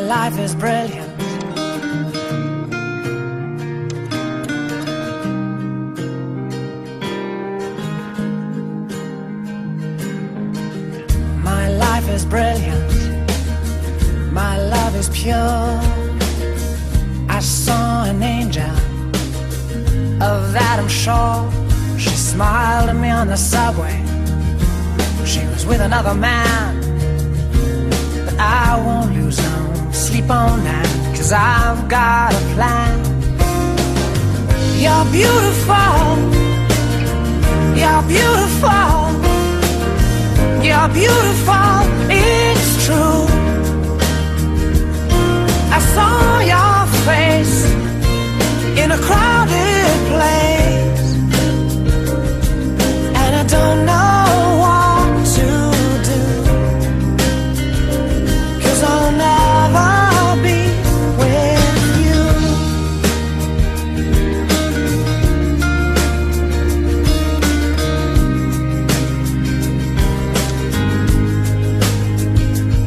life is brilliant. My life is brilliant. My love is pure. I saw an angel, of that I'm sure. She smiled at me on the subway. She was with another man, but I won't lose no sleep on that, 'cause I've got a plan. You're beautiful. You're beautiful. You're beautiful. It's true. I saw your face in a crowded place, and I don't know what to do, 'cause I'll never be with you.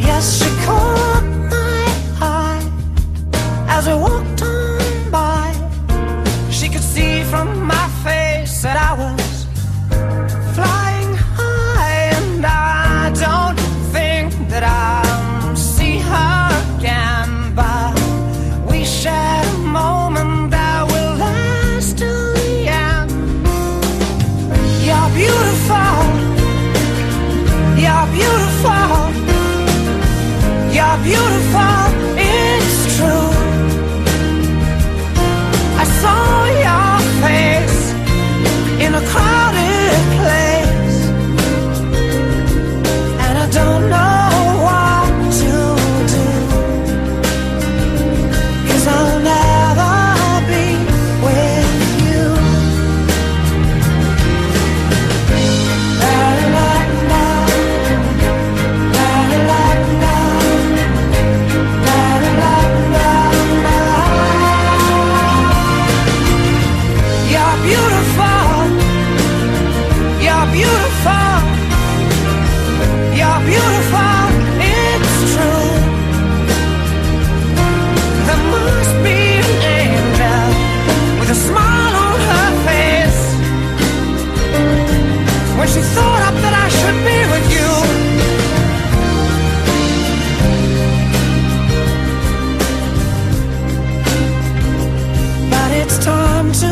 Yes, she caught my eye as we walked on by. She could see from my face that I was flying high, and I don't think that I'll see her again, but we shared a moment that will last till the end. You're beautiful. You're beautiful. You're beautiful. It's true. I saw your face in a crowded place, and I don't know what to do, 'cause I'll never be with you. La la la, la la la, la la la la. You're beautiful. You're beautiful. You're beautiful. It's true. There must be an angel with a smile on her face when she thought up that I should be with you. But it's time to